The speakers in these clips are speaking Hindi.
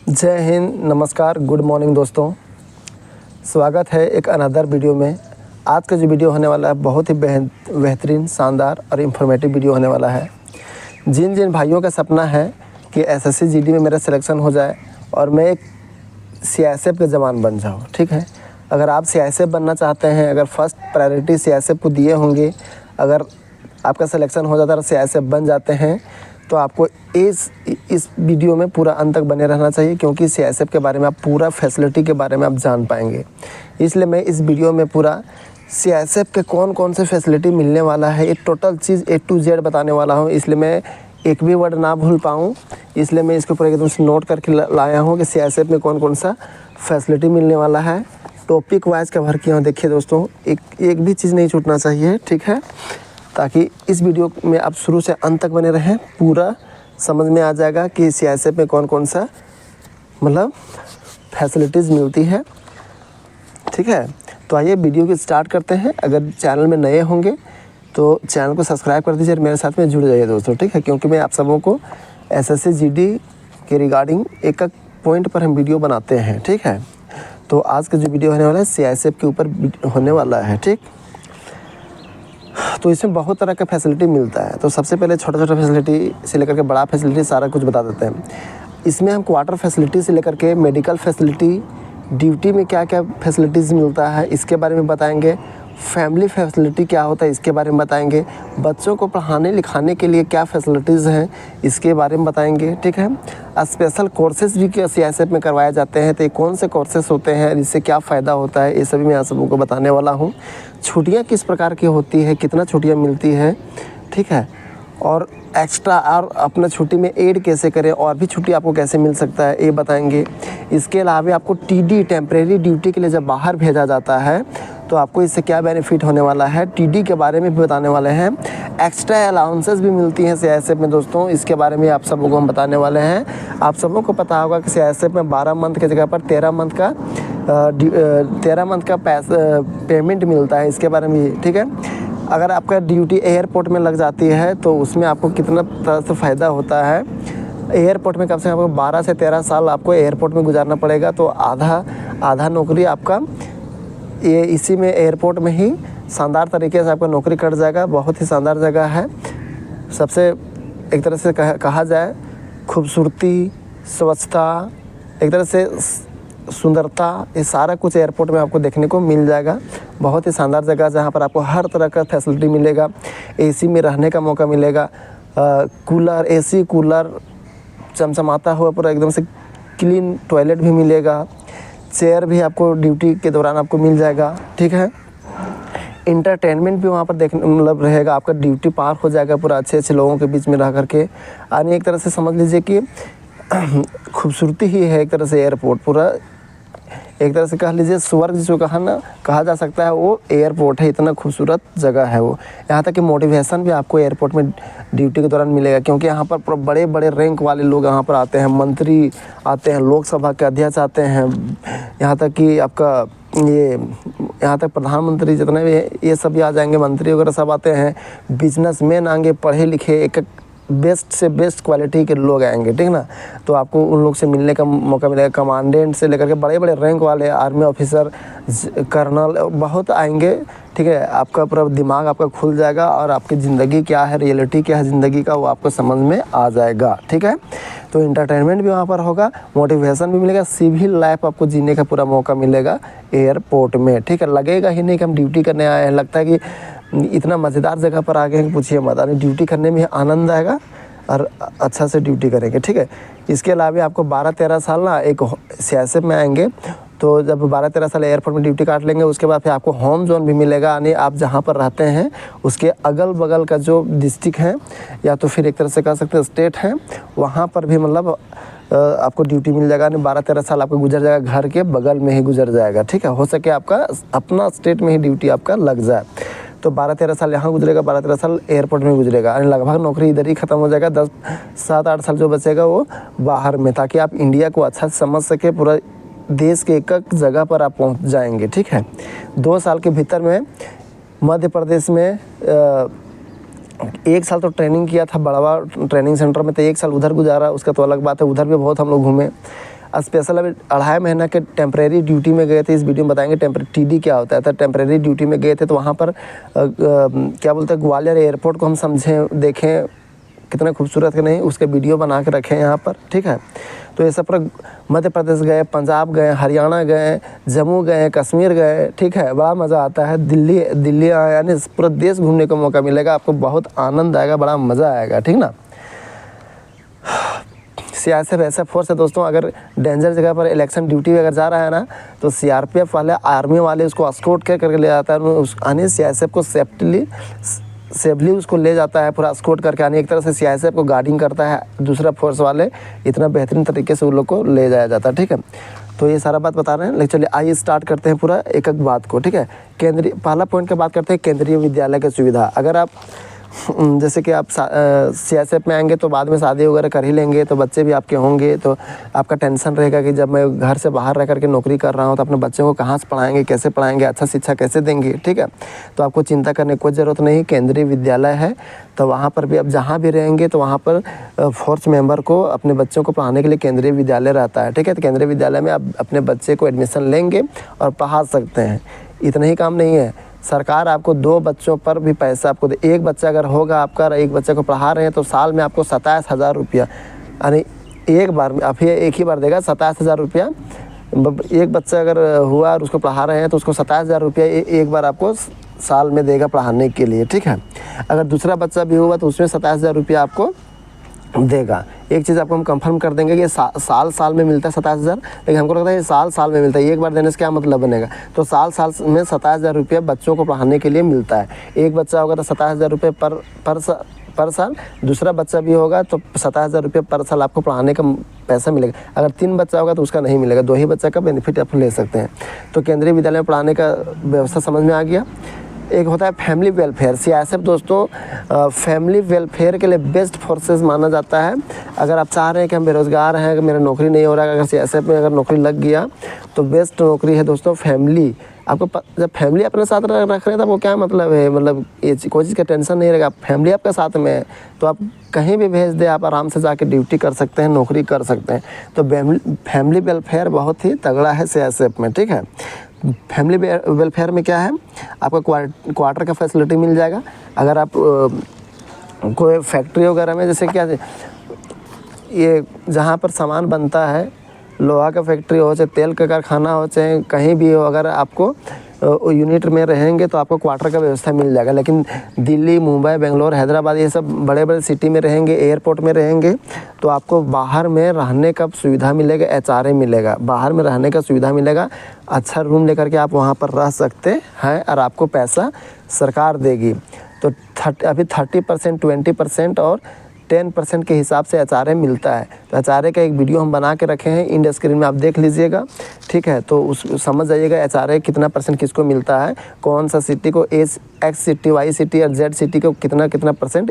जय हिंद, नमस्कार, गुड मॉर्निंग दोस्तों। स्वागत है एक अनदर वीडियो में। आज का जो वीडियो होने वाला है बहुत ही बेहतरीन, शानदार और इन्फॉर्मेटिव वीडियो होने वाला है। जिन जिन भाइयों का सपना है कि एसएससी जीडी में मेरा सिलेक्शन हो जाए और मैं एक सीआईएसएफ के जवान बन जाऊँ, ठीक है। अगर आप सीआईएसएफ बनना चाहते हैं, अगर फर्स्ट प्रायोरिटी सीआईएसएफ को दिए होंगे, अगर आपका सिलेक्शन हो जाता है और सीआईएसएफ बन जाते हैं तो आपको इस वीडियो में पूरा अंत तक बने रहना चाहिए, क्योंकि सीआईएसएफ के बारे में आप पूरा फैसिलिटी के बारे में आप जान पाएंगे। इसलिए मैं इस वीडियो में पूरा सीआईएसएफ के कौन कौन से फैसिलिटी मिलने वाला है, ये total cheese A to Z बताने वाला हूँ। इसलिए मैं एक भी वर्ड ना भूल पाऊँ, इसलिए मैं इसके ऊपर एकदम से नोट करके लाया हूँ कि सीआईएसएफ में कौन कौन सा फैसिलिटी मिलने वाला है। टॉपिक वाइज कवर किया हूँ। देखिए दोस्तों, एक भी चीज़ नहीं छूटना चाहिए, ठीक है, ताकि इस वीडियो में आप शुरू से अंत तक बने रहें। पूरा समझ में आ जाएगा कि सीआईएसएफ में कौन कौन सा मतलब फैसिलिटीज़ मिलती है, ठीक है। तो आइए वीडियो की स्टार्ट करते हैं। अगर चैनल में नए होंगे तो चैनल को सब्सक्राइब कर दीजिए और मेरे साथ में जुड़ जाइए दोस्तों, ठीक है, क्योंकि मैं आप सबों को एसएससी जीडी के रिगार्डिंग एक एक पॉइंट पर हम वीडियो बनाते हैं, ठीक है। तो आज का जो वीडियो होने वाला है सीआईएसएफ के ऊपर होने वाला है, ठीक। तो इसमें बहुत तरह का फैसिलिटी मिलता है। तो सबसे पहले छोटा छोटा फैसिलिटी से लेकर के बड़ा फैसिलिटी सारा कुछ बता देते हैं। इसमें हम क्वार्टर फैसिलिटी से लेकर के मेडिकल फैसिलिटी, ड्यूटी में क्या क्या फैसिलिटीज़ मिलता है इसके बारे में बताएंगे। फैमिली फैसिलिटी क्या होता है इसके बारे में बताएंगे। बच्चों को पढ़ाने लिखाने के लिए क्या फैसिलिटीज़ हैं इसके बारे में बताएंगे, ठीक है। स्पेशल कोर्सेज भी क्या सीआईएसएफ में करवाए जाते हैं, तो ये कौन से कोर्सेज होते हैं, इससे क्या फ़ायदा होता है, ये सभी मैं आप सबों को बताने वाला हूँ। छुट्टियाँ किस प्रकार की होती है, कितना छुट्टियाँ मिलती है, ठीक है, और एक्स्ट्रा और अपना छुट्टी में ऐड कैसे करें, और भी छुट्टी आपको कैसे मिल सकता है ये बताएंगे। इसके अलावा आपको टीडी, टेम्परेरी ड्यूटी के लिए जब बाहर भेजा जाता है तो आपको इससे क्या बेनिफिट होने वाला है, टीडी के बारे में भी बताने वाले हैं। एक्स्ट्रा अलाउंसेस भी मिलती हैं सीआईएसएफ में दोस्तों, इसके बारे में आप सबों को हम बताने वाले हैं। आप सबों को पता होगा कि सीआईएसएफ में 12 मंथ की जगह पर 13 मंथ का पेमेंट मिलता है, इसके बारे में, ठीक है। अगर आपका ड्यूटी एयरपोर्ट में लग जाती है तो उसमें आपको कितना तरह से फ़ायदा होता है। एयरपोर्ट में कम से कम आपको 12 से 13 साल आपको एयरपोर्ट में गुजारना पड़ेगा, तो आधा नौकरी आपका ये इसी में एयरपोर्ट में ही शानदार तरीके से आपका नौकरी कट जाएगा। बहुत ही शानदार जगह है। सबसे एक तरह से कहा जाए खूबसूरती, स्वच्छता, एक तरह से सुंदरता, ये सारा कुछ एयरपोर्ट में आपको देखने को मिल जाएगा। बहुत ही शानदार जगह जहाँ पर आपको हर तरह का फैसिलिटी मिलेगा। एसी में रहने का मौका मिलेगा, कूलर, एसी कूलर चमचमाता हुआ पूरा एकदम से क्लीन टॉयलेट भी मिलेगा। चेयर भी आपको ड्यूटी के दौरान आपको मिल जाएगा, ठीक है। इंटरटेनमेंट भी वहाँ पर देखने मतलब रहेगा, आपका ड्यूटी पार हो जाएगा पूरा अच्छे अच्छे लोगों के बीच में रह करके। यानी एक तरह से समझ लीजिए कि खूबसूरती ही है एक तरह से एयरपोर्ट, पूरा एक तरह से कह लीजिए स्वर्ग जो कहा जा सकता है, वो एयरपोर्ट है। इतना खूबसूरत जगह है वो। यहाँ तक कि मोटिवेशन भी आपको एयरपोर्ट में ड्यूटी के दौरान मिलेगा, क्योंकि यहाँ पर बड़े बड़े रैंक वाले लोग यहाँ पर आते हैं, मंत्री आते हैं, लोकसभा के अध्यक्ष आते हैं, यहाँ तक कि आपका यहाँ तक प्रधानमंत्री जितने भी ये सब भी आ जाएंगे, मंत्री वगैरह सब आते हैं। बिजनेसमैन आएंगे, पढ़े लिखे, एक बेस्ट से बेस्ट क्वालिटी के लोग आएंगे, ठीक ना। तो आपको उन लोग से मिलने का मौका मिलेगा। कमांडेंट से लेकर के बड़े बड़े रैंक वाले आर्मी ऑफिसर, कर्नल बहुत आएंगे, ठीक है। आपका पूरा दिमाग आपका खुल जाएगा और आपकी ज़िंदगी क्या है, रियलिटी क्या है ज़िंदगी का, वो आपको समझ में आ जाएगा, ठीक है। तो इंटरटेनमेंट भी वहाँ पर होगा, मोटिवेशन भी मिलेगा, सिविल लाइफ आपको जीने का पूरा मौका मिलेगा एयरपोर्ट में, ठीक है। लगेगा ही नहीं कि हम ड्यूटी करने आए हैं, लगता है कि इतना मज़ेदार जगह पर आ गए हैं कि पूछिए मत। ड्यूटी करने में आनंद आएगा और अच्छा से ड्यूटी करेंगे, ठीक है। इसके अलावा आपको 12-13 साल ना एक सीआईएसएफ में आएंगे, तो जब 12-13 साल एयरपोर्ट में ड्यूटी काट लेंगे, उसके बाद फिर आपको होम जोन भी मिलेगा। यानी आप जहाँ पर रहते हैं उसके अगल बगल का जो डिस्ट्रिक्ट है, या तो फिर एक तरह से कह सकते हैं स्टेट है, वहाँ पर भी मतलब आपको ड्यूटी मिल जाएगा। यानी 12-13 साल आपको गुजर जाएगा, घर के बगल में ही गुजर जाएगा, ठीक है। हो सके आपका अपना स्टेट में ही ड्यूटी आपका लग जाए, तो 12-13 साल यहाँ गुजरेगा, 12-13 साल एयरपोर्ट में गुजरेगा। यानी लगभग नौकरी इधर ही ख़त्म हो जाएगा। 7-8 साल जो बचेगा वो बाहर में, ताकि आप इंडिया को अच्छा से समझ सके, पूरा देश के एक एक जगह पर आप पहुँच जाएंगे, ठीक है। 2 साल के भीतर में मध्य प्रदेश में 1 साल तो ट्रेनिंग किया था बड़वा ट्रेनिंग सेंटर में, तो 1 साल उधर गुजारा, उसका तो अलग बात है, उधर भी बहुत हम लोग घूमे। स्पेशल अभी 2.5 महीना के टेम्परेरी ड्यूटी में गए थे, इस वीडियो में बताएंगे TD क्या होता है। तो टेम्परेरी ड्यूटी में गए थे तो वहाँ पर क्या बोलते हैं, ग्वालियर एयरपोर्ट को हम समझें, देखें कितना खूबसूरत है नहीं, उसके वीडियो बना के रखे हैं यहाँ पर, ठीक है। तो ये सब पूरा मध्य प्रदेश गए, पंजाब गए, हरियाणा गए, जम्मू गए, कश्मीर गए, ठीक है। बड़ा मज़ा आता है। दिल्ली यानी पूरा देश घूमने का मौका मिलेगा आपको, बहुत आनंद आएगा, बड़ा मज़ा आएगा, ठीक ना। CRPF ऐसा फोर्स है दोस्तों, अगर डेंजर जगह पर इलेक्शन ड्यूटी अगर जा रहा है ना, तो CRPF वाले, आर्मी वाले उसको एस्कॉर्ट करके ले जाता है। यानी CRPF को सेफली उसको ले जाता है, पूरा एस्कॉर्ट करके। यानी एक तरह से CRPF को गार्डिंग करता है दूसरा फोर्स वाले, इतना बेहतरीन तरीके से उन लोग को ले जाया जाता है, ठीक है। तो ये सारा बात बता रहे हैं, लेकिन चलिए आइए स्टार्ट करते हैं पूरा एक एक बात को, ठीक है। पहला पॉइंट की बात करते हैं, केंद्रीय विद्यालय की सुविधा। अगर आप जैसे कि आप CRPF में आएंगे तो बाद में शादी वगैरह कर ही लेंगे, तो बच्चे भी आपके होंगे, तो आपका टेंशन रहेगा कि जब मैं घर से बाहर रह करके नौकरी कर रहा हूँ तो अपने बच्चों को कहाँ से पढ़ाएंगे, कैसे पढ़ाएंगे, अच्छा शिक्षा कैसे देंगे, ठीक है। तो आपको चिंता करने की कोई ज़रूरत नहीं, केंद्रीय विद्यालय है। तो वहाँ पर भी आप जहाँ भी रहेंगे तो वहाँ पर फोर्स मेंबर को अपने बच्चों को पढ़ाने के लिए केंद्रीय विद्यालय रहता है, ठीक है। तो केंद्रीय विद्यालय में आप अपने बच्चे को एडमिशन लेंगे और पढ़ा सकते हैं। इतना ही काम नहीं है, सरकार आपको 2 बच्चों पर भी पैसा आपको दे। एक बच्चा अगर होगा आपका, एक बच्चे को पढ़ा रहे हैं तो साल में आपको 27,000 रुपया, यानी एक बार में आप एक ही बार देगा 27,000 रुपया। एक बच्चा अगर हुआ और उसको पढ़ा रहे हैं तो उसको 27,000 रुपया एक बार आपको साल में देगा पढ़ाने के लिए, ठीक है। अगर दूसरा बच्चा भी हुआ तो उसमें 27,000 रुपया आपको देगा। एक चीज़ आपको हम कंफर्म कर देंगे कि साल में मिलता है 27,000, लेकिन हमको लगता है ये साल में मिलता है। एक बार देने से क्या मतलब बनेगा, तो साल में 27,000 रुपये बच्चों को पढ़ाने के लिए मिलता है। एक बच्चा होगा तो 27,000 रुपये पर साल, दूसरा बच्चा भी होगा तो 27,000 रुपये पर साल आपको पढ़ाने का पैसा मिलेगा। अगर 3 बच्चा होगा तो उसका नहीं मिलेगा, 2 ही बच्चा का बेनिफिट आप ले सकते हैं। तो केंद्रीय विद्यालय में पढ़ाने का व्यवस्था समझ में आ गया। एक होता है फैमिली वेलफेयर। CRPF दोस्तों फैमिली वेलफेयर के लिए बेस्ट फोर्सेस माना जाता है। अगर आप चाह रहे हैं कि हम बेरोज़गार हैं, कि मेरा नौकरी नहीं हो रहा है, अगर CRPF में अगर नौकरी लग गया तो बेस्ट नौकरी है दोस्तों फैमिली। आपको जब फैमिली अपने साथ रख रहे हैं तो वो क्या मतलब है, मतलब ये कोई चीज़ का टेंशन नहीं रहेगा, फैमिली आपके साथ में है तो आप कहीं भी भेज दे, आप आराम से जाके ड्यूटी कर सकते हैं, नौकरी कर सकते हैं। तो फैमिली वेलफेयर बहुत ही तगड़ा है CRPF में, ठीक है। फैमिली वेलफेयर में क्या है, आपका क्वार्टर का फैसिलिटी मिल जाएगा। अगर आप कोई फैक्ट्री वगैरह में, जैसे क्या ये जहाँ पर सामान बनता है, लोहा का फैक्ट्री हो चाहे तेल का कारखाना हो चाहे कहीं भी हो, अगर आपको यूनिट में रहेंगे तो आपको क्वार्टर का व्यवस्था मिल जाएगा। लेकिन दिल्ली, मुंबई, बेंगलोर, हैदराबाद ये सब बड़े बड़े सिटी में रहेंगे, एयरपोर्ट में रहेंगे तो आपको बाहर में रहने का सुविधा मिलेगा, HRA मिलेगा, बाहर में रहने का सुविधा मिलेगा। अच्छा रूम लेकर के आप वहाँ पर रह सकते हैं और आपको पैसा सरकार देगी। तो अभी 30%, 20% और 10% के हिसाब से HRA मिलता है। तो HRA का एक वीडियो हम बना के रखे हैं, इंड स्क्रीन में आप देख लीजिएगा, ठीक है। तो उस समझ जाइएगा HRA कितना % किसको मिलता है, कौन सा सिटी को, X सिटी, Y सिटी और Z सिटी को कितना %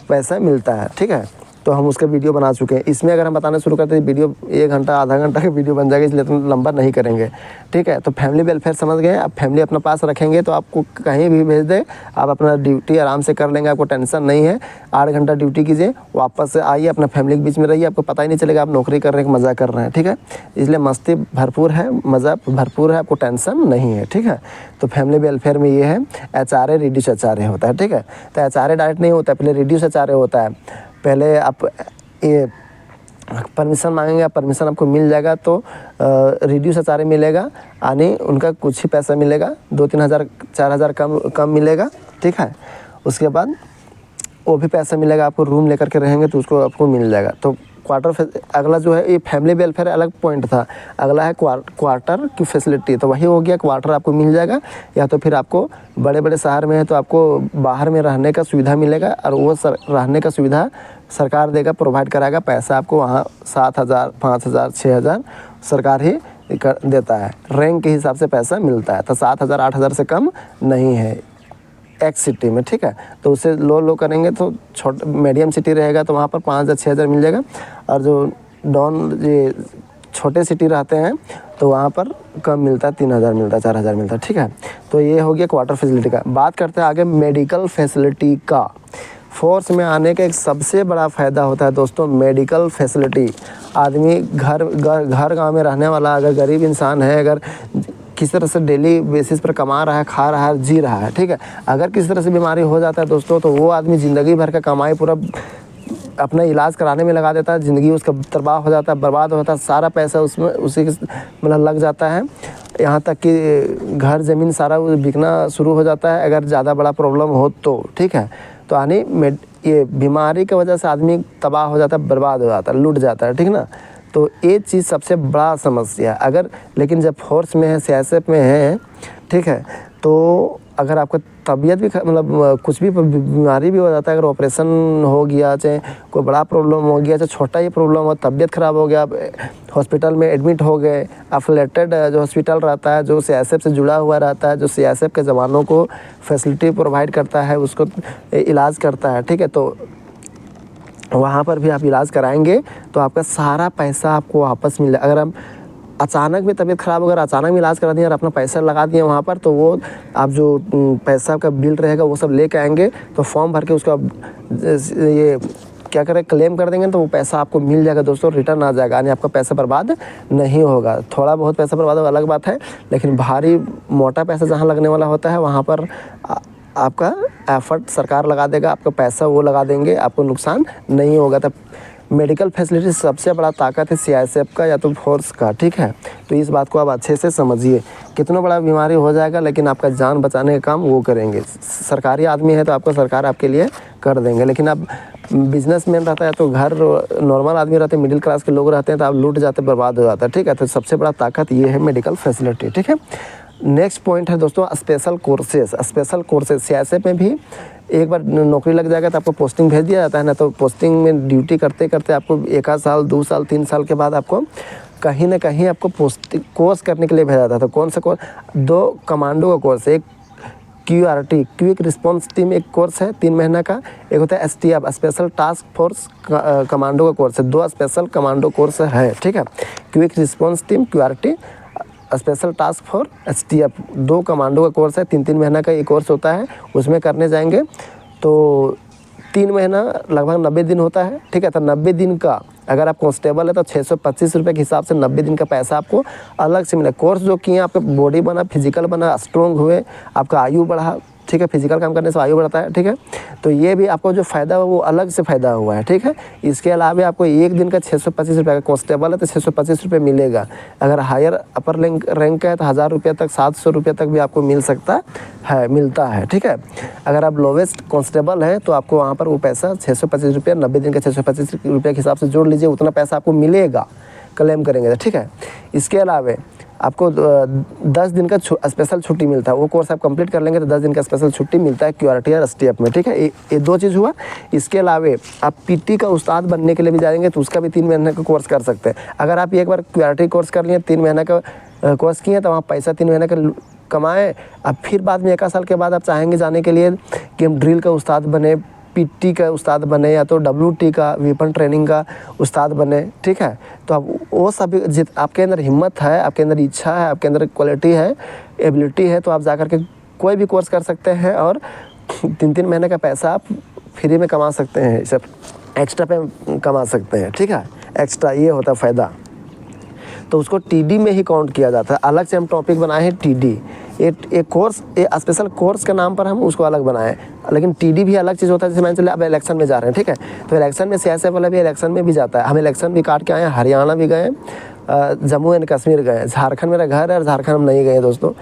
पैसा मिलता है, ठीक है। तो हम उसका वीडियो बना चुके हैं। इसमें अगर हम बताना शुरू करते हैं वीडियो 1 घंटा आधा घंटा का वीडियो बन जाएगा, इसलिए इतना लंबा नहीं करेंगे, ठीक है। तो फैमिली वेलफेयर समझ गए, आप फैमिली अपने पास रखेंगे तो आपको कहीं भी भेज दे, आप अपना ड्यूटी आराम से कर लेंगे, आपको टेंशन नहीं है। 8 घंटा ड्यूटी कीजिए, वापस से आइए, अपना फैमिली के बीच में रहिए, आपको पता ही नहीं चलेगा आप नौकरी कर रहे हैं, मज़ा कर रहे हैं, ठीक है। इसलिए मस्ती भरपूर है, मज़ा भरपूर है, आपको टेंशन नहीं है, ठीक है। तो फैमिली वेलफेयर में ये है HRA, रिड्यूस HRA होता है, ठीक है। तो HRA डायरेक्ट नहीं होता है, पहले रिड्यूस HRA होता है। पहले आप ये परमिशन मांगेंगे, परमिशन आपको मिल जाएगा तो रिड्यूस HRA मिलेगा, यानी उनका कुछ ही पैसा मिलेगा, 2-3 हज़ार 4 हज़ार कम मिलेगा, ठीक है। उसके बाद वो भी पैसा मिलेगा, आपको रूम लेकर के रहेंगे तो उसको आपको मिल जाएगा। तो अगला जो है ये फैमिली वेलफेयर अलग पॉइंट था, अगला है क्वार्टर की फैसिलिटी। तो वही हो गया, क्वार्टर आपको मिल जाएगा, या तो फिर आपको बड़े बड़े शहर में है तो आपको बाहर में रहने का सुविधा मिलेगा, और वो रहने का सुविधा सरकार देगा, प्रोवाइड कराएगा। पैसा आपको वहाँ 7,000, 5,000, 6,000 सरकार ही देता है, रैंक के हिसाब से पैसा मिलता है। तो 7,000, 8,000 से कम नहीं है X सिटी में, ठीक है। तो उससे लो करेंगे तो मीडियम सिटी रहेगा तो वहाँ पर 5,000, 6,000 मिल जाएगा, और जो ये छोटे सिटी रहते हैं तो वहाँ पर कम मिलता है, 3,000 मिलता है, 4,000 मिलता है, ठीक है। तो ये हो गया क्वार्टर फैसिलिटी का। बात करते हैं आगे मेडिकल फैसिलिटी का। फोर्स में आने का एक सबसे बड़ा फ़ायदा होता है दोस्तों मेडिकल फैसिलिटी। आदमी घर गाँव में रहने वाला अगर गरीब इंसान है, अगर किसी तरह से डेली बेसिस पर कमा रहा है, खा रहा है, जी रहा है, ठीक है, अगर किसी तरह से बीमारी हो जाता है दोस्तों तो वो आदमी ज़िंदगी भर का कमाई पूरा अपना इलाज कराने में लगा देता है, ज़िंदगी उसका तबाह हो जाता है, बर्बाद हो जाता है, सारा पैसा उसमें उसी के मतलब लग जाता है। यहाँ तक कि घर ज़मीन सारा बिकना शुरू हो जाता है अगर ज़्यादा बड़ा प्रॉब्लम हो तो, ठीक है। तो यानी ये बीमारी की वजह से आदमी तबाह हो जाता है, बर्बाद हो जाता है, लूट जाता है, ठीक ना। तो ये चीज़ सबसे बड़ा समस्या है। अगर लेकिन जब फोर्स में है, सीआईएसएफ में है, ठीक है, तो अगर आपका तबीयत भी मतलब कुछ भी बीमारी भी हो जाता है, अगर ऑपरेशन हो गया, चाहे कोई बड़ा प्रॉब्लम हो गया, चाहे छोटा ही प्रॉब्लम हो, तबीयत ख़राब हो गया, आप हॉस्पिटल में एडमिट हो गए, अफिलिएटेड जो हॉस्पिटल रहता है, जो सीआईएसएफ से जुड़ा हुआ रहता है, जो सीआईएसएफ के जवानों को फैसिलिटी प्रोवाइड करता है, उसको इलाज करता है, ठीक है, तो वहाँ पर भी आप इलाज कराएंगे तो आपका सारा पैसा आपको वापस मिले। अगर हम अचानक में तबीयत ख़राब अगर अचानक में इलाज करा दिए और अपना पैसा लगा दिए वहाँ पर, तो वो आप जो पैसा का बिल रहेगा वो सब लेके आएंगे, तो फॉर्म भर के उसका ये क्या करें क्लेम कर देंगे, तो वो पैसा आपको मिल जाएगा दोस्तों, रिटर्न आ जाएगा, यानी आपका पैसा बर्बाद नहीं होगा। थोड़ा बहुत पैसा बर्बाद होगा अलग बात है, लेकिन भारी मोटा पैसा जहाँ लगने वाला होता है वहाँ पर आपका एफर्ट सरकार लगा देगा, आपका पैसा वो लगा देंगे, आपको नुकसान नहीं होगा। तब मेडिकल फैसिलिटी सबसे बड़ा ताकत है सीआईएसएफ का या तो फोर्स का, ठीक है। तो इस बात को आप अच्छे से समझिए। कितना बड़ा बीमारी हो जाएगा लेकिन आपका जान बचाने का काम वो करेंगे। सरकारी आदमी है तो आपको सरकार आपके लिए कर देंगे, लेकिन आप बिजनेसमैन रहता है तो घर नॉर्मल आदमी रहते हैं, मिडिल क्लास के लोग रहते हैं, तो आप लूट जाते, बर्बाद हो जाता है, ठीक है। तो सबसे बड़ा ताकत ये है मेडिकल फैसिलिटी, ठीक है। नेक्स्ट पॉइंट है दोस्तों special courses. Special courses CISF में भी एक बार नौकरी लग जाएगा तो आपको पोस्टिंग भेज दिया जाता है ना, तो पोस्टिंग में ड्यूटी करते करते आपको 1 साल 2 साल 3 साल के बाद आपको कहीं ना कहीं आपको पोस्टिंग कोर्स करने के लिए भेजा जाता है। तो कौन सा कोर्स? 2 कमांडो का कोर्स, एक QRT क्विक रिस्पॉन्स टीम एक कोर्स है 3 महीना का, एक होता है STF special task force commando का कोर्स है। 2 स्पेशल कमांडो कोर्स है, ठीक है। Quick response team QRT, special task force STF, 2 commando का कोर्स है, 3-3 महीना का ये कोर्स होता है, उसमें करने जाएंगे तो 3 महीना लगभग 90 दिन होता है, ठीक है। तो 90 दिन का अगर आप कांस्टेबल है तो 625 रुपये के हिसाब से 90 दिन का पैसा आपको अलग से मिला। कोर्स जो किए आपका बॉडी बना, फिजिकल बना, स्ट्रॉन्ग हुए, आपका आयु बढ़ा, ठीक है, फिजिकल काम करने से आयु बढ़ता है, ठीक है। तो ये भी आपको जो फ़ायदा हुआ वो अलग से फ़ायदा हुआ है, ठीक है। इसके अलावा आपको एक दिन का 625 रुपये का, कांस्टेबल है तो 625 रुपये मिलेगा। अगर हायर अपर रैंक का है तो 1000 रुपये तक, 700 रुपये तक भी आपको मिल सकता है, मिलता है, ठीक है। अगर आप लोवेस्ट कांस्टेबल है तो आपको वहाँ पर वो पैसा 625 रुपये, 90 दिन का 625 रुपये के हिसाब से जोड़ लीजिए, उतना पैसा आपको मिलेगा, क्लेम करेंगे, ठीक है। इसके अलावा आपको 10 दिन का स्पेशल छुट्टी मिलता है। वो कोर्स आप कंप्लीट कर लेंगे तो 10 दिन का स्पेशल छुट्टी मिलता है QRT और STF में, ठीक है। ये 2 चीज़ हुआ। इसके अलावा आप PT का उस्ताद बनने के लिए भी जाएंगे तो उसका भी 3 महीने का कोर्स कर सकते हैं। अगर आप एक बार QRT कोर्स कर लिए, 3 महीने का कोर्स किए, तो वहाँ पैसा 3 महीने का कमाएँ। अब फिर बाद में 1 साल के बाद आप चाहेंगे जाने के लिए कि हम ड्रिल का उस्ताद बने, PT का उस्ताद बने, या तो WT का वेपन ट्रेनिंग का उस्ताद बने, ठीक है। तो अब वो सब आपके अंदर हिम्मत है, आपके अंदर इच्छा है, आपके अंदर क्वालिटी है, एबिलिटी है, तो आप जा कर के कोई भी कोर्स कर सकते हैं और 3-3 महीने का पैसा आप फ्री में कमा सकते हैं, सब एक्स्ट्रा पे कमा सकते हैं, ठीक है। एक्स्ट्रा ये होता है फ़ायदा। तो उसको TD में ही काउंट किया जाता है। अलग से हम टॉपिक बनाए हैं TD, एक कोर्स, ये स्पेशल कोर्स के नाम पर हम उसको अलग बनाए, लेकिन TD भी अलग चीज़ होता है। जैसे मान चले अब इलेक्शन में जा रहे हैं, ठीक है, तो इलेक्शन में सीआईएसएफ वाला भी इलेक्शन में भी जाता है। हम इलेक्शन भी काट के आए हैं, हरियाणा भी गए, जम्मू एंड कश्मीर गए, झारखंड मेरा घर है और झारखंड हम नहीं गए दोस्तों,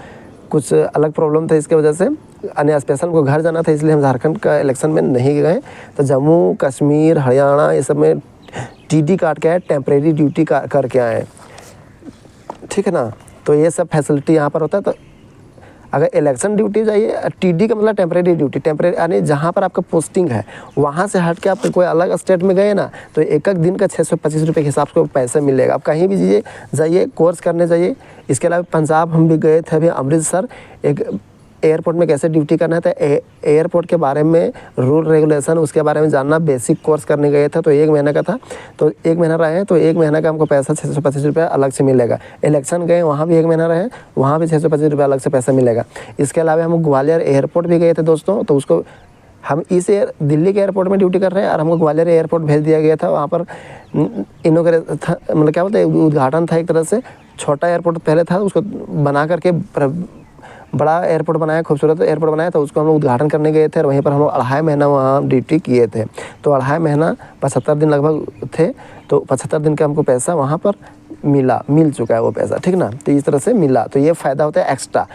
कुछ अलग प्रॉब्लम था, इसके वजह से अन्य स्पेशल को घर जाना था, इसलिए हम झारखंड का इलेक्शन में नहीं गए। तो जम्मू कश्मीर हरियाणा ये सब में TD काट के आए, टेम्परेरी ड्यूटी करके आए, ठीक है ना। तो ये सब फैसिलिटी यहाँ पर होता है। तो अगर इलेक्शन ड्यूटी जाइए, TD का मतलब टेम्परेरी ड्यूटी, टेम्परेरी यानी जहाँ पर आपका पोस्टिंग है वहाँ से हट के आप कोई अलग स्टेट में गए ना, तो एक दिन का 625 रुपये के हिसाब से पैसा मिलेगा। आप कहीं भी जाइए कोर्स करने जाइए। इसके अलावा पंजाब हम भी गए थे अभी, अमृतसर, एक एयरपोर्ट में कैसे ड्यूटी करना है, तो एयरपोर्ट के बारे में रूल रेगुलेशन उसके बारे में जानना, बेसिक कोर्स करने गए थे। तो 1 महीने का था, तो 1 महीना रहे तो 1 महीना का हमको पैसा 625 रुपये अलग से मिलेगा। इलेक्शन गए वहाँ भी 1 महीना रहे, वहाँ भी 625 रुपये अलग से पैसा मिलेगा। इसके अलावा हम ग्वालियर एयरपोर्ट भी गए थे दोस्तों, तो उसको हम दिल्ली के एयरपोर्ट में ड्यूटी कर रहे हैं और हमको ग्वालियर एयरपोर्ट भेज दिया गया था। वहाँ पर इनोग्रेट था, मतलब क्या बोलते हैं, उद्घाटन था एक तरह से। छोटा एयरपोर्ट पहले था, उसको बना करके बड़ा एयरपोर्ट बनाया, खूबसूरत एयरपोर्ट बनाया, तो उसको हम लोग उद्घाटन करने गए थे और वहीं पर हम लोग 2.5 महीना वहाँ ड्यूटी किए थे। तो 2.5 महीना 75 दिन लगभग थे, तो 75 दिन का हमको पैसा वहाँ पर मिल चुका है वो पैसा, ठीक ना। तो इस तरह से मिला, तो ये फ़ायदा होता है। एक्स्ट्रा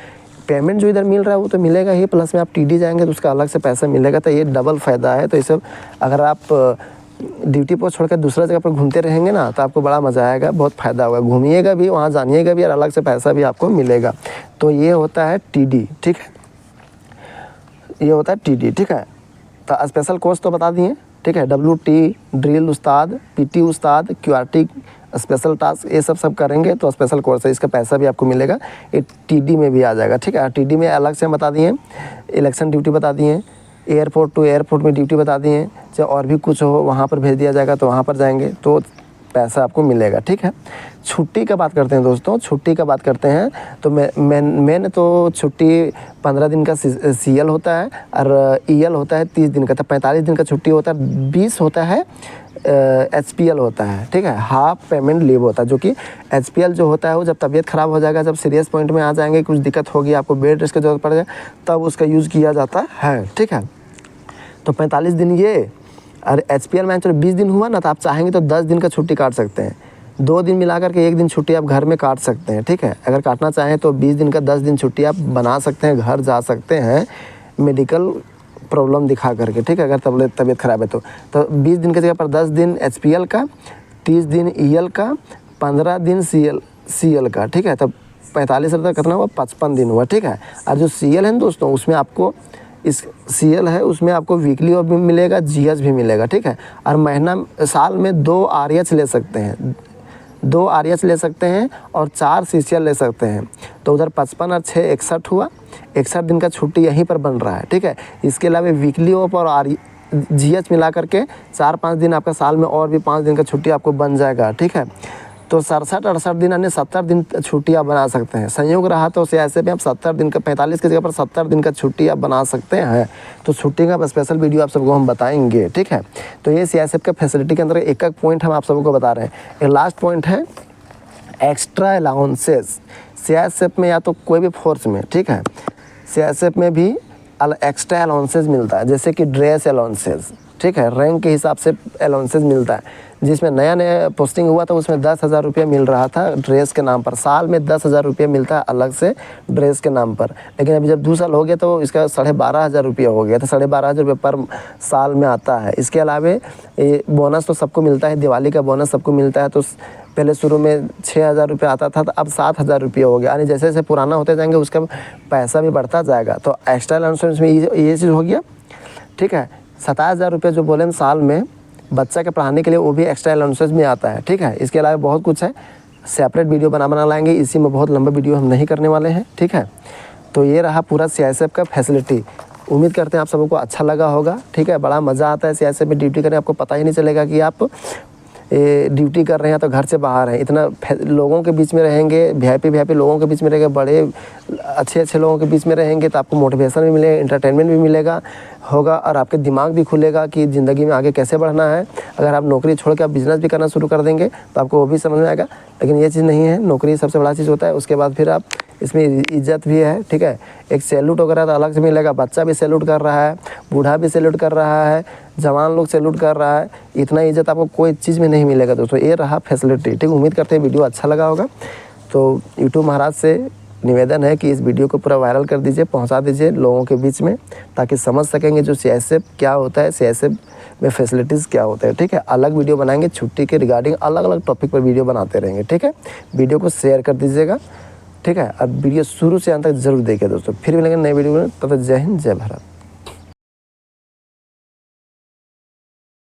पेमेंट जो इधर मिल रहा है वो तो मिलेगा ही, प्लस में आप टीडी जाएंगे तो उसका अलग से पैसा मिलेगा, तो ये डबल फ़ायदा है। तो इसे अगर आप ड्यूटी पोस्ट छोड़कर दूसरा जगह पर घूमते रहेंगे ना तो आपको बड़ा मज़ा आएगा, बहुत फ़ायदा होगा, घूमिएगा भी, वहाँ जानिएगा भी और अलग से पैसा भी आपको मिलेगा। तो ये होता है टीडी, ठीक है, ये होता है टीडी, ठीक है। तो स्पेशल कोर्स तो बता दिए, ठीक है, WT ड्रिल उस्ताद, PT उस्ताद, QRT स्पेशल टास्क, ये सब करेंगे तो स्पेशल कोर्स है, इसका पैसा भी आपको मिलेगा। ये TD में भी आ जाएगा, ठीक है। TD में अलग से बता दिए, इलेक्शन ड्यूटी बता दिए, एयरपोर्ट टू एयरपोर्ट में ड्यूटी बता दिए, चाहे और भी कुछ हो वहाँ पर भेज दिया जाएगा तो वहाँ पर जाएंगे तो पैसा आपको मिलेगा, ठीक है। छुट्टी का बात करते हैं दोस्तों, छुट्टी का बात करते हैं तो मैंने तो छुट्टी 15 दिन का CL होता है और EL होता है 30 दिन का, तो 45 दिन का छुट्टी होता है, 20 होता है HPL होता है, ठीक है, हाफ पेमेंट लीव होता है। जो कि HPL जो होता है वो जब तबीयत ख़राब हो जाएगा, जब सीरियस पॉइंट में आ जाएंगे, कुछ दिक्कत होगी, आपको बेड रेस्ट की जरूरत पड़ जाए, तब उसका यूज़ किया जाता है, ठीक है। तो 45 दिन ये, और HPL में चलो 20 दिन हुआ ना, तो आप चाहेंगे तो 10 दिन का छुट्टी काट सकते हैं, 2 दिन मिला करके 1 दिन छुट्टी आप घर में काट सकते हैं, ठीक है। अगर काटना चाहें तो 20 दिन का 10 दिन छुट्टी आप बना सकते हैं, घर जा सकते हैं मेडिकल प्रॉब्लम दिखा करके, ठीक है, अगर तबीयत ख़राब है तो 20 दिन की जगह पर 10 दिन HPL का, 30 दिन EL का, 15 दिन CL का, ठीक है। तब 45 कितना हुआ, 55 दिन हुआ, ठीक है। और जो CL है दोस्तों, उसमें आपको इस CL है उसमें आपको वीकली ऑफ भी मिलेगा, GH भी मिलेगा, ठीक है। और महीना साल में 2 RH ले सकते हैं, 2 RH ले सकते हैं और 4 CCL ले सकते हैं। तो उधर 55 और 6 61 हुआ, 61 दिन का छुट्टी यहीं पर बन रहा है, ठीक है। इसके अलावा वीकली ऑफ और GH मिला करके 4-5 दिन आपका साल में और भी 5 दिन का छुट्टी आपको बन जाएगा, ठीक है। तो 67-68 दिन यानी 70 दिन छुट्टी आप बना सकते हैं। संयोग रहा तो ऐसे में आप 70 दिन का, 45 की जगह पर 70 दिन का छुट्टी आप बना सकते हैं। तो छुट्टी का स्पेशल वीडियो आप सबको हम बताएंगे, ठीक है। तो ये CISF का फैसिलिटी के अंदर एक पॉइंट हम आप सबको बता रहे हैं। एक लास्ट पॉइंट है एक्स्ट्रा अलाउंसेस। CISF में या तो कोई भी फोर्स में, ठीक है, CISF में भी एक्स्ट्रा अलाउंसेस मिलता है, जैसे कि ड्रेस अलाउंसेस, ठीक है, रैंक के हिसाब से अलाउंसेस मिलता है। जिसमें नया पोस्टिंग हुआ था उसमें 10,000 रुपये मिल रहा था ड्रेस के नाम पर, साल में 10,000 रुपये मिलता है अलग से ड्रेस के नाम पर। लेकिन अभी जब 2 साल हो गया तो इसका 12,500 रुपये हो गया, तो 12,500 रुपये पर साल में आता है। इसके अलावा बोनस तो सबको मिलता है, दिवाली का बोनस सबको मिलता है। तो पहले शुरू में 6,000 रुपये आता था, तो अब 7,000 रुपये हो गया, यानी जैसे जैसे पुराना होते जाएंगे उसका पैसा भी बढ़ता जाएगा। तो एक्स्ट्रा अलाउंसेस में ये चीज़ हो गया, ठीक है। 27,000 रुपये जो बोले साल में बच्चा के पढ़ाने के लिए, वो भी एक्स्ट्रा अलाउंसेस में आता है, ठीक है। इसके अलावा बहुत कुछ है, सेपरेट वीडियो बना लाएंगे, इसी में बहुत लंबा वीडियो हम नहीं करने वाले हैं, ठीक है। तो ये रहा पूरा CISF का फैसिलिटी। उम्मीद करते हैं आप सबको अच्छा लगा होगा, ठीक है। बड़ा मज़ा आता है CISF में ड्यूटी करने, आपको पता ही नहीं चलेगा कि आप ड्यूटी कर रहे हैं तो घर से बाहर हैं। इतना लोगों के बीच में रहेंगे, VIP लोगों के बीच में रहेंगे, बड़े अच्छे लोगों के बीच में रहेंगे, तो आपको मोटिवेशन भी मिलेगा, एंटरटेनमेंट भी मिलेगा होगा, और आपके दिमाग भी खुलेगा कि ज़िंदगी में आगे कैसे बढ़ना है। अगर आप नौकरी छोड़ के आप बिज़नेस भी करना शुरू कर देंगे तो आपको वो भी समझ में आएगा। लेकिन ये चीज़ नहीं है, नौकरी सबसे बड़ा चीज़ होता है, उसके बाद फिर आप इसमें इज्जत भी है, ठीक है। एक सैल्यूट वगैरह तो अलग से मिलेगा, बच्चा भी सैल्यूट कर रहा है, बूढ़ा भी सैल्यूट कर रहा है, जवान लोग सैल्यूट कर रहा है। इतना इज्जत आपको कोई चीज़ में नहीं मिलेगा दोस्तों। ये रहा फैसिलिटी, ठीक। उम्मीद करते हैं वीडियो अच्छा लगा होगा। तो यूट्यूब महाराज से निवेदन है कि इस वीडियो को पूरा वायरल कर दीजिए, पहुंचा दीजिए लोगों के बीच में, ताकि समझ सकेंगे जो CISF क्या होता है, CISF में फैसिलिटीज़ क्या होता है, ठीक है। अलग वीडियो बनाएंगे छुट्टी के रिगार्डिंग, अलग अलग टॉपिक पर वीडियो बनाते रहेंगे, ठीक है। वीडियो को शेयर कर दीजिएगा, ठीक है। और वीडियो शुरू से अंत तक जरूर देखिए दोस्तों। फिर मिलेंगे नए वीडियो में, तब तक जय हिंद, जय भारत।